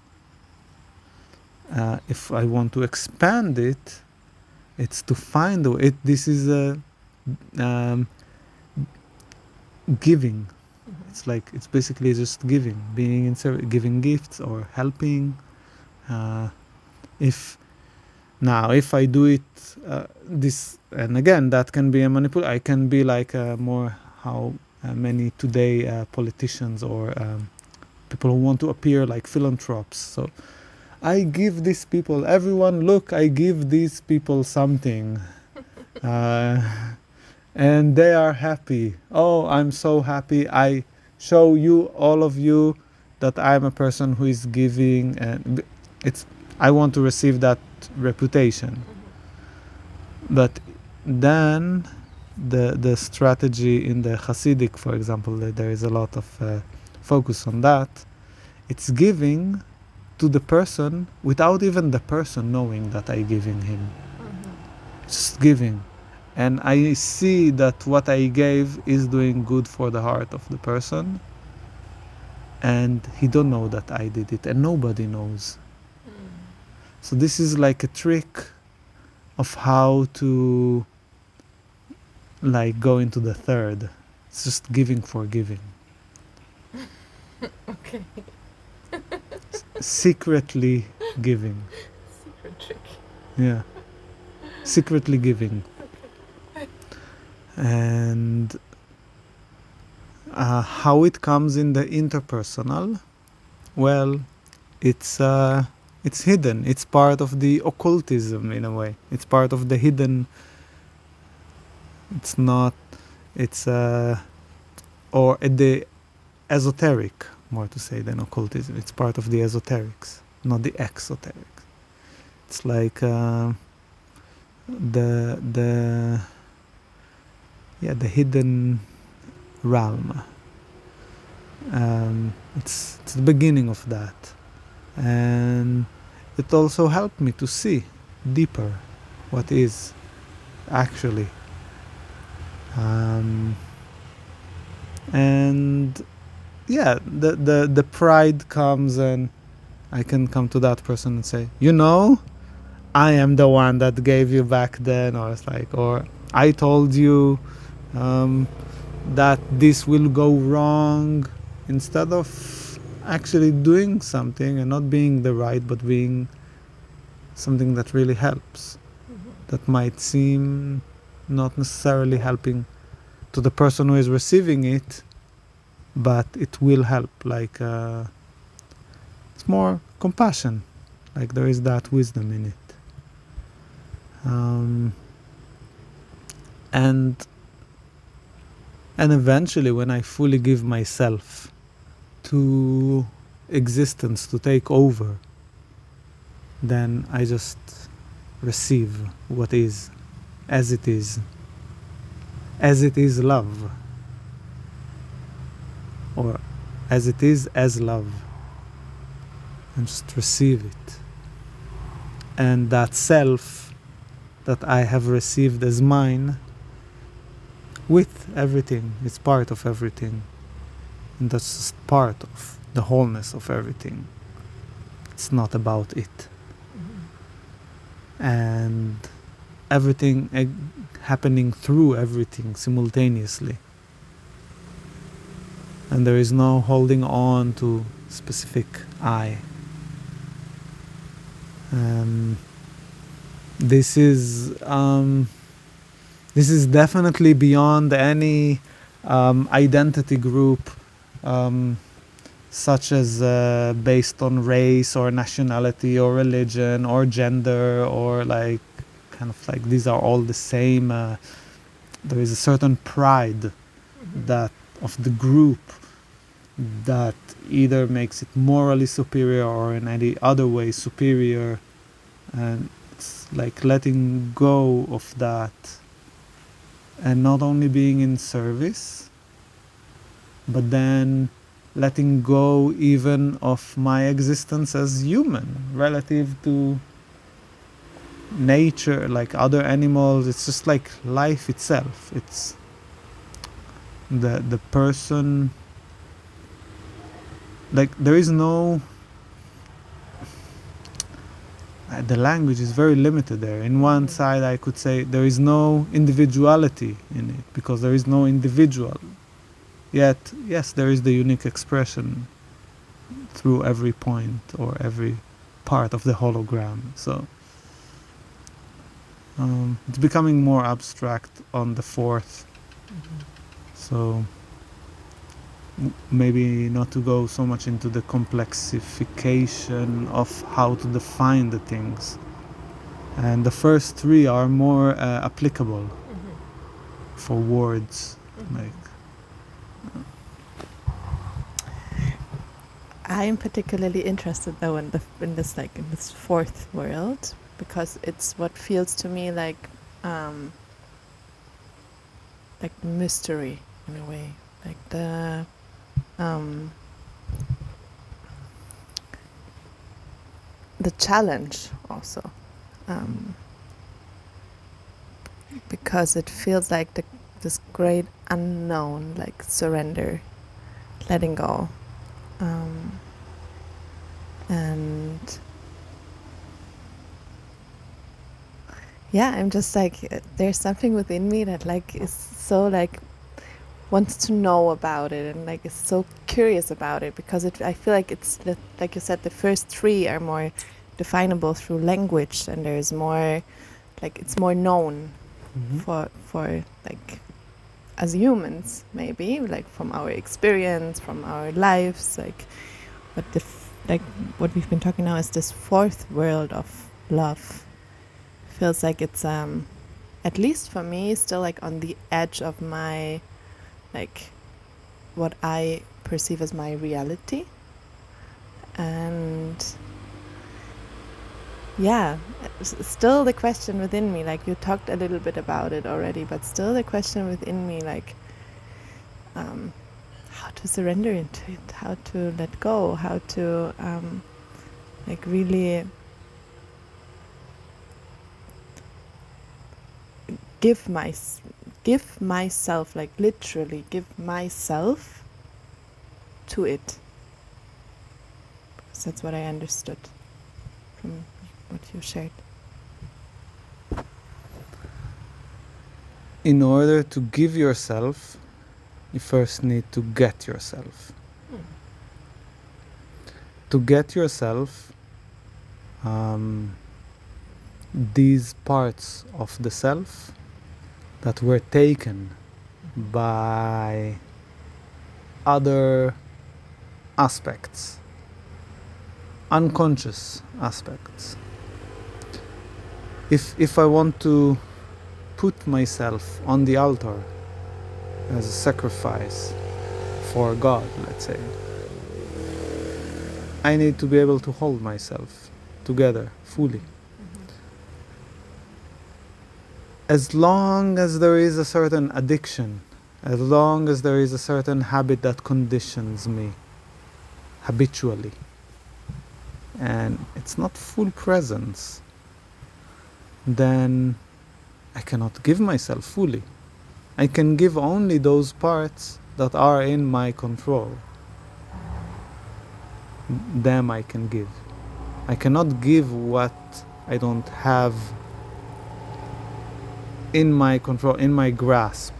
If I want to expand it, it's to find it. This is a giving. It's like, it's basically just giving, being in service, giving gifts or helping. If I do it this, and again, that can be a manipulation. I can be like more how many today politicians or people who want to appear like philanthropes. So I give these people, everyone, look, I give these people something. And they are happy. Oh, I'm so happy. I show you, all of you, that I'm a person who is giving, and I want to receive that reputation. But then the strategy in the Hasidic, for example, there is a lot of focus on that. It's giving to the person without even the person knowing that I'm giving him. Just giving. And I see that what I gave is doing good for the heart of the person, and he don't know that I did it, and nobody knows. So this is like a trick of how to like go into the third. It's just giving for giving. Okay. Secretly giving. Secret trick. Yeah. Secretly giving. And how it comes in the interpersonal, well, it's hidden. It's part of the occultism in a way. It's part of the hidden. It's not. It's or the esoteric, more to say, than occultism. It's part of the esoterics, not the exoterics. It's like the hidden realm. It's the beginning of that, and it also helped me to see deeper what is actually. And the pride comes, and I can come to that person and say, I am the one that gave you back then, or I told you that this will go wrong, instead of actually doing something and not being the right, but being something that really helps. That might seem not necessarily helping to the person who is receiving it, but it will help. Like it's more compassion, like there is that wisdom in it. And eventually, when I fully give myself to existence to take over, then I just receive what is, as it is love, or as it is as love, and just receive it. And that self that I have received as mine with everything. It's part of everything. And that's just part of the wholeness of everything. It's not about it. And everything happening through everything simultaneously. And there is no holding on to specific I. This is definitely beyond any identity group, such as based on race or nationality or religion or gender, or like kind of like these are all the same. There is a certain pride that of the group that either makes it morally superior or in any other way superior, and it's like letting go of that and not only being in service, but then letting go even of my existence as human relative to nature, like other animals. It's just like life itself. It's the person. Like there is no, the language is very limited there. In one side I could say there is no individuality in it because there is no individual. Yet, yes, there is the unique expression through every point or every part of the hologram. So it's becoming more abstract on the fourth. So maybe not to go so much into the complexification of how to define the things. And the first three are more applicable for words. Like I'm particularly interested though in this fourth world, because it's what feels to me like mystery in a way, like the challenge also, because it feels like this great unknown, like surrender, letting go, and yeah, I'm just like, there's something within me that like is so like wants to know about it and like is so curious about it, because I feel like it's like you said, the first three are more definable through language, and there's more like it's more known for like as humans, maybe like from our experience, from our lives, like, but like what we've been talking now is this fourth world of love. Feels like it's at least for me still like on the edge of my, like what I perceive as my reality. And yeah, still the question within me, like you talked a little bit about it already, but still the question within me, like how to surrender into it, how to let go, how to like really give myself, like literally give myself to it, because that's what I understood from what you shared. in order to give yourself, you first need to get yourself. To get yourself, these parts of the self that were taken by other aspects, unconscious aspects. If I want to put myself on the altar as a sacrifice for God, let's say, I need to be able to hold myself together fully. As long as there is a certain addiction, as long as there is a certain habit that conditions me habitually, and it's not full presence, then I cannot give myself fully. I can give only those parts that are in my control. Them I can give. I cannot give what I don't have in my control, in my grasp,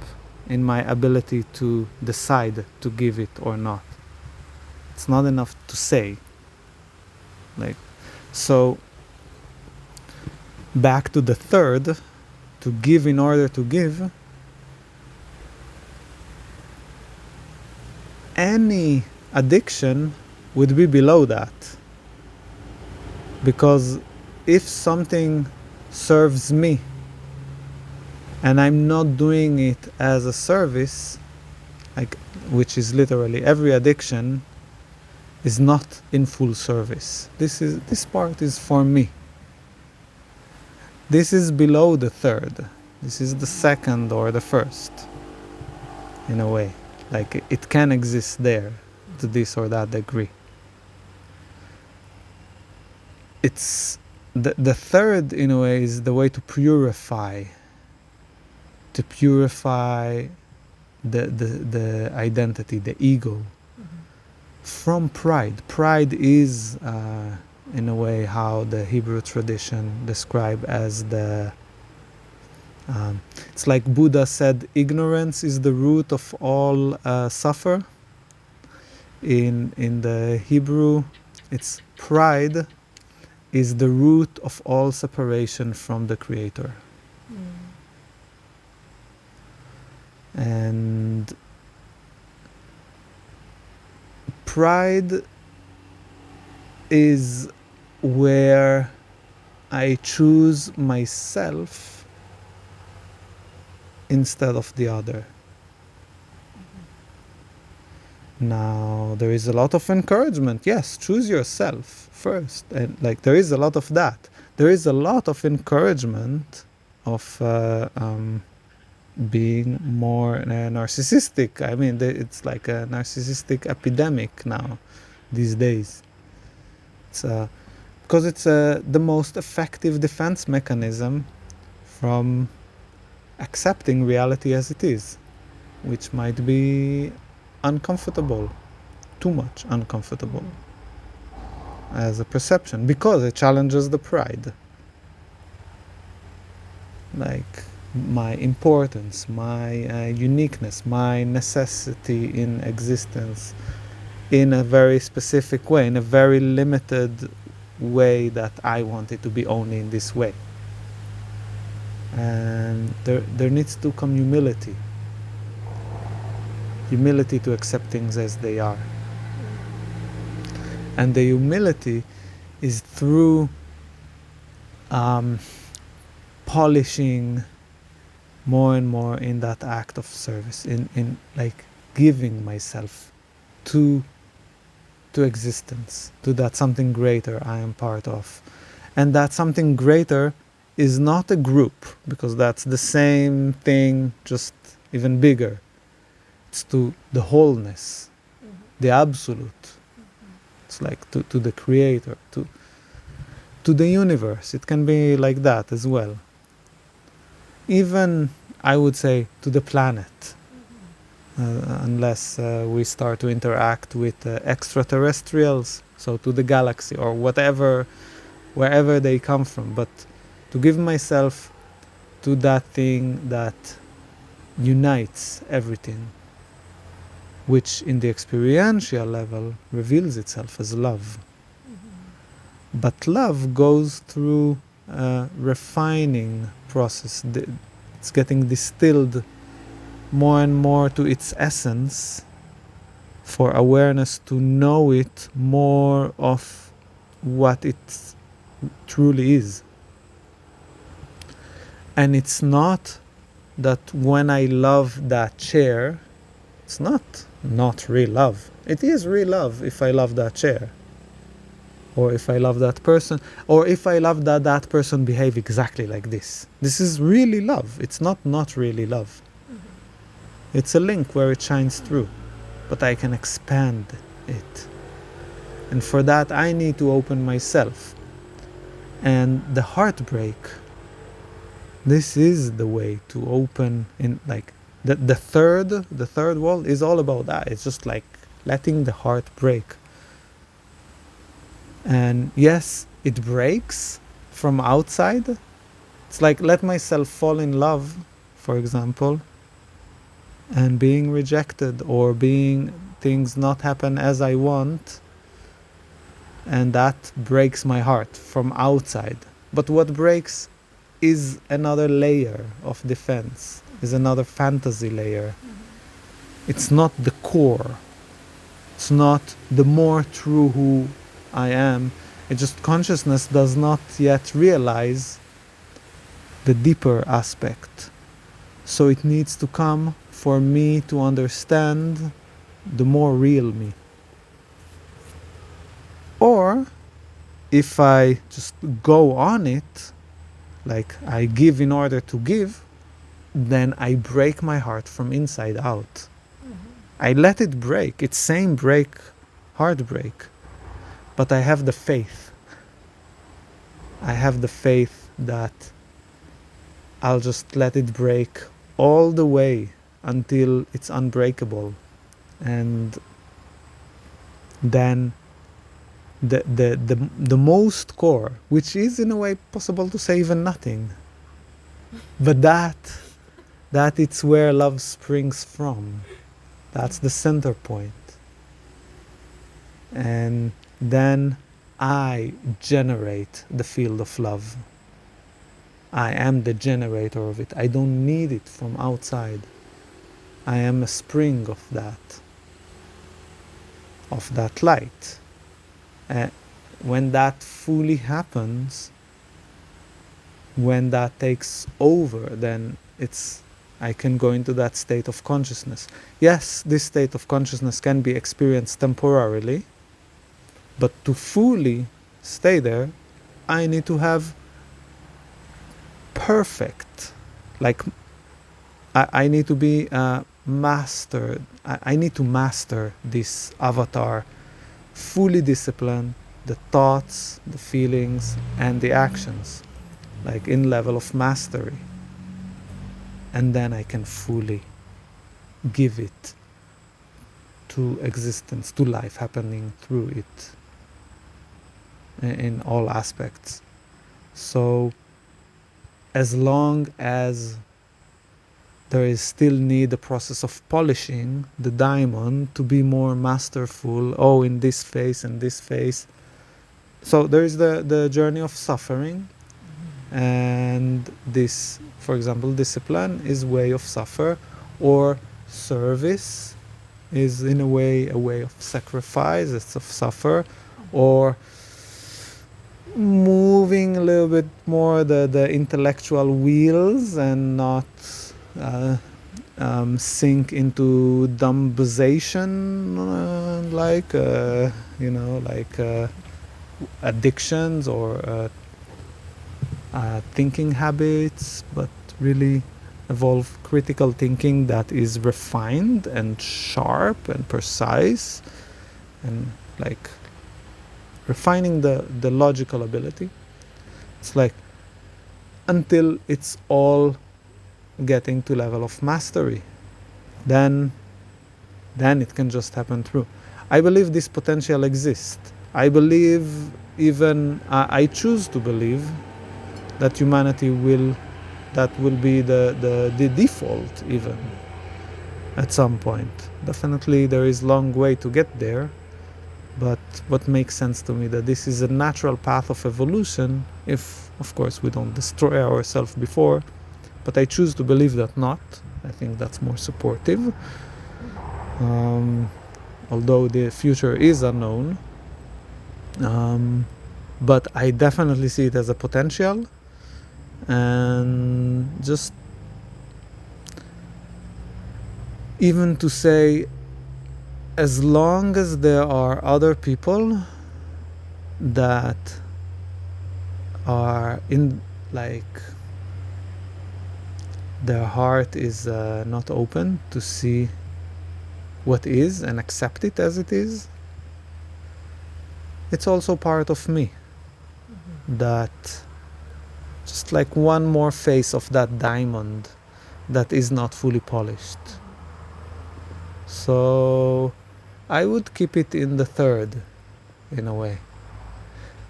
in my ability to decide to give it or not. It's not enough to say. So back to the third, to give in order to give. Any addiction would be below that. Because if something serves me and I'm not doing it as a service, which is literally every addiction is not in full service. This part is for me. This is below the third. This is the second or the first, in a way. It can exist there to this or that degree. It's the third, in a way, is the way to purify the identity, the ego, from pride. Pride is, in a way, how the Hebrew tradition describe as it's like Buddha said, ignorance is the root of all suffer. In the Hebrew, it's pride is the root of all separation from the Creator. And pride is where I choose myself instead of the other. Now, there is a lot of encouragement. Yes, choose yourself first. And there is a lot of that. There is a lot of encouragement of being more narcissistic. I mean, it's like a narcissistic epidemic now, these days. It's because it's the most effective defense mechanism from accepting reality as it is, which might be uncomfortable, too much uncomfortable as a perception, because it challenges the pride. My importance, my uniqueness, my necessity in existence in a very specific way, in a very limited way that I want it to be only in this way. And there needs to come humility to accept things as they are. And the humility is through polishing more and more in that act of service, in giving myself to existence, to that something greater I am part of. And that something greater is not a group, because that's the same thing, just even bigger. It's to the wholeness, the absolute. It's to the Creator, to the universe. It can be like that as well. Even, I would say, to the planet. Unless we start to interact with extraterrestrials, so to the galaxy or whatever, wherever they come from. But to give myself to that thing that unites everything, which in the experiential level reveals itself as love. But love goes through a refining process. It's getting distilled more and more to its essence for awareness to know it more of what it truly is. And it's not that when I love that chair, it's not real love. It is real love if I love that chair. Or if I love that person, or if I love that person behave exactly like this. This is really love. It's not really love. It's a link where it shines through, but I can expand it. And for that, I need to open myself. And the heartbreak, this is the way to open in, The third wall is all about that. It's just like letting the heart break. And yes, it breaks from outside. It's like let myself fall in love, for example, and being rejected or being things not happen as I want, and that breaks my heart from outside. But what breaks is another layer of defense, is another fantasy layer. It's not the core. It's not the more true who I am. It's just consciousness does not yet realize the deeper aspect. So it needs to come for me to understand the more real me. Or if I just go on it, like I give in order to give, then I break my heart from inside out. I let it break. It's same break, heartbreak. But I have the faith. I have the faith that I'll just let it break all the way until it's unbreakable. And then the most core, which is in a way possible to say even nothing, but that it's where love springs from. That's the center point. And then I generate the field of love. I am the generator of it. I don't need it from outside. I am a spring of that light. When that fully happens, when that takes over, then I can go into that state of consciousness. Yes, this state of consciousness can be experienced temporarily, but to fully stay there, I need to have perfect, like I need to be mastered. I need to master this avatar, fully discipline the thoughts, the feelings, and the actions, like in level of mastery. And then I can fully give it to existence, to life happening through it in all aspects. So as long as there is still need the process of polishing the diamond to be more masterful, in this phase and this phase. So there is the journey of suffering, and this, for example, discipline is way of suffer, or service is in a way of sacrifice, it's of suffer, or moving a little bit more the intellectual wheels and not sink into dumbization, like addictions or thinking habits, but really evolve critical thinking that is refined and sharp and precise, and like refining the logical ability. It's like until it's all getting to level of mastery, then it can just happen through. I believe this potential exists. I believe, even I choose to believe that humanity will be the default even at some point. Definitely there is long way to get there, but what makes sense to me that this is a natural path of evolution, if of course we don't destroy ourselves before. But I choose to believe that not. I think that's more supportive. Although the future is unknown. But I definitely see it as a potential. And just even to say, as long as there are other people that are in, like, their heart is not open to see what is and accept it as it is, it's also part of me. That just like one more face of that diamond that is not fully polished. So I would keep it in the third, in a way.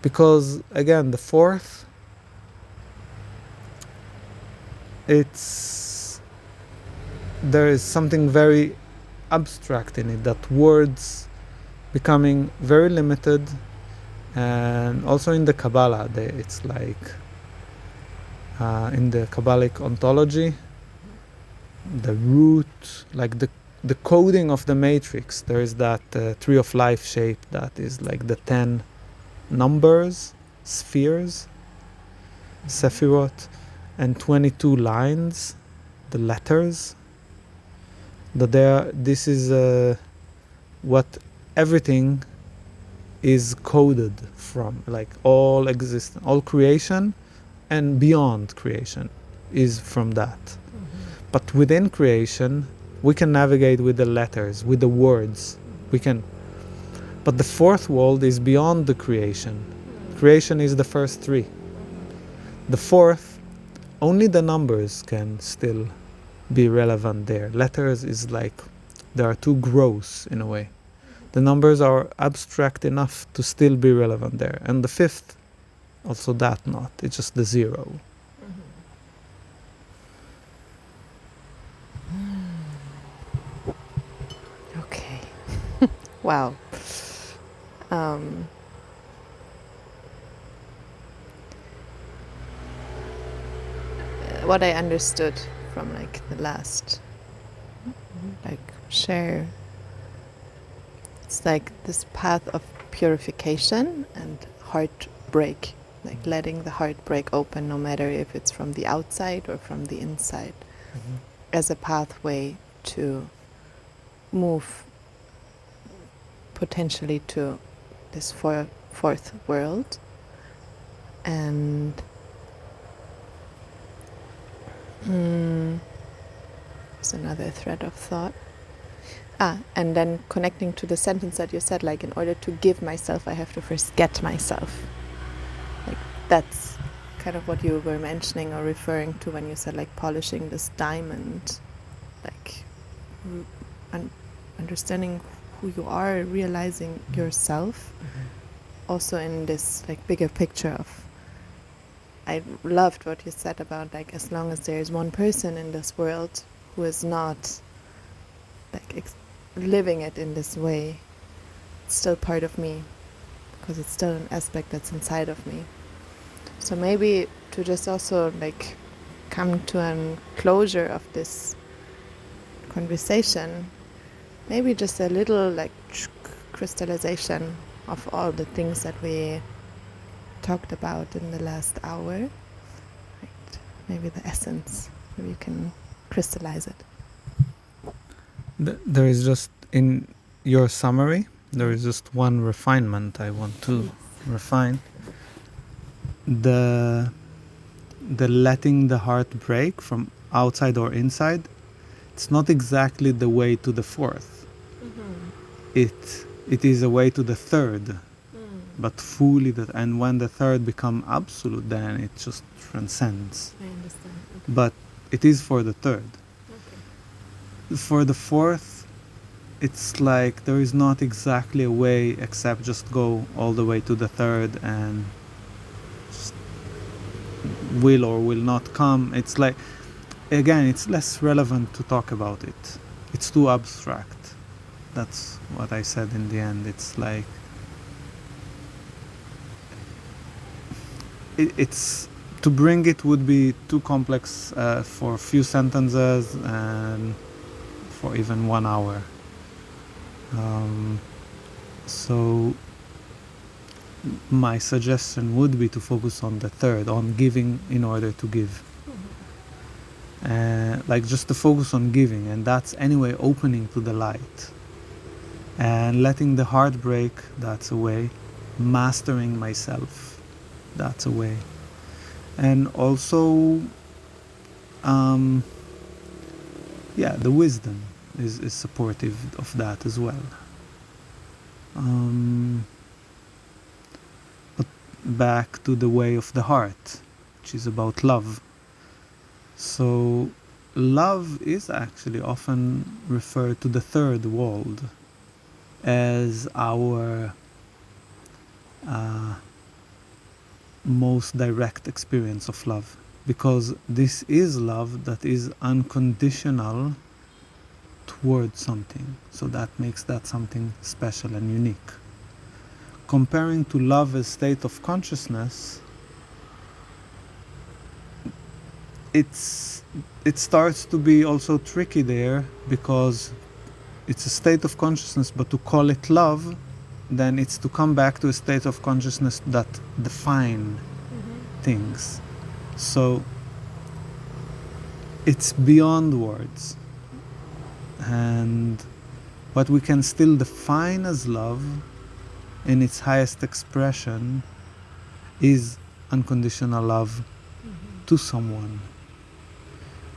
Because, again, the fourth, there is something very abstract in it, that words becoming very limited. And also in the Kabbalah, it's like, in the Kabbalic ontology, the root, like the coding of the matrix, there is that tree of life shape that is like the 10 numbers, spheres, Sephirot, and 22 lines, the letters. This is what everything is coded from, like all existence, all creation and beyond creation is from that. But within creation, we can navigate with the letters, with the words. But the fourth world is beyond the creation. Creation is the first three. The fourth, only the numbers can still be relevant there. Letters is like, they are too gross in a way. The numbers are abstract enough to still be relevant there. And the fifth, also that not. It's just the zero. Okay. Wow. What I understood from like the last like share, it's like this path of purification and heartbreak, like letting the heart break open, no matter if it's from the outside or from the inside, as a pathway to move potentially to this fourth world. And there's another thread of thought. And then connecting to the sentence that you said, like, in order to give myself, I have to first get myself. Like, that's kind of what you were mentioning or referring to when you said, like, polishing this diamond, like, understanding who you are, realizing yourself. Also in this, like, bigger picture of, I loved what you said about, like, as long as there is one person in this world who is not, like, living it in this way, it's still part of me, because it's still an aspect that's inside of me. So maybe to just also, like, come to a closure of this conversation, maybe just a little, like, crystallization of all the things that we talked about in the last hour. Right? Maybe the essence, maybe you can crystallize it. There is just, in your summary, there is just one refinement I want to refine. The letting the heart break from outside or inside, it's not exactly the way to the fourth. It is a way to the third, but fully that. And when the third become absolute, then it just transcends. I understand. Okay. But it is for the third. Okay. For the fourth, it's like there is not exactly a way except just go all the way to the third and just will or will not come. It's like, again, it's less relevant to talk about it. It's too abstract. That's what I said in the end. It's like, it's to bring it would be too complex for a few sentences and for even 1 hour. So my suggestion would be to focus on the third, on giving in order to give. Like just to focus on giving, and that's anyway opening to the light. And letting the heart break, that's a way. Mastering myself, that's a way. And also, the wisdom is supportive of that as well. But back to the way of the heart, which is about love. So love is actually often referred to the third world as our most direct experience of love, because this is love that is unconditional towards something, so that makes that something special and unique. Comparing to love as state of consciousness, it starts to be also tricky there, because it's a state of consciousness, but to call it love, then it's to come back to a state of consciousness that define things. So it's beyond words, and what we can still define as love in its highest expression is unconditional love to someone.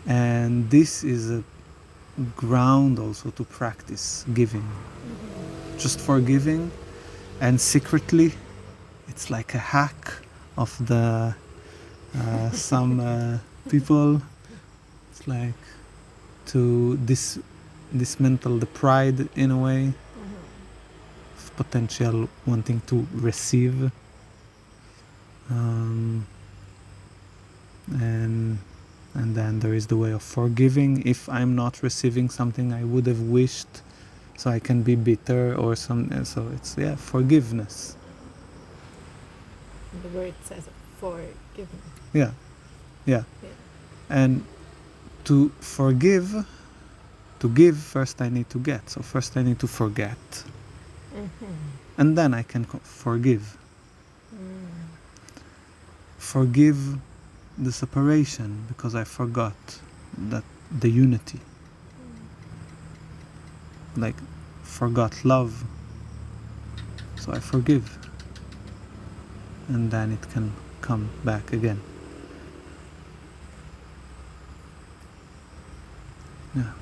And this is a ground also to practice giving. Just forgiving, and secretly, it's like a hack of the some people. It's like to dismantle the pride in a way of potential wanting to receive, and then there is the way of forgiving if I'm not receiving something I would have wished, so I can be bitter or some. So it's forgiveness. The word says forgiveness. Yeah. And to forgive, to give, first I need to get. So first I need to forget, and then I can forgive. Forgive the separation, because I forgot that the unity. Like, forgot love, so I forgive, and then it can come back again. Yeah.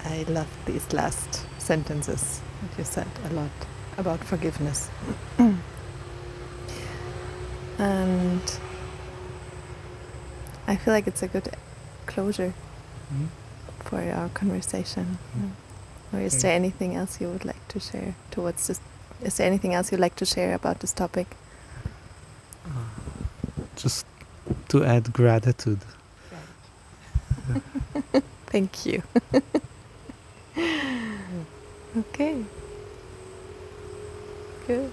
I love these last sentences that you said a lot about forgiveness. And I feel like it's a good closure for our conversation. Or is there anything else you would like to share towards this? Is there anything else you'd like to share about this topic? Just to add gratitude. Thank you. Okay. Good.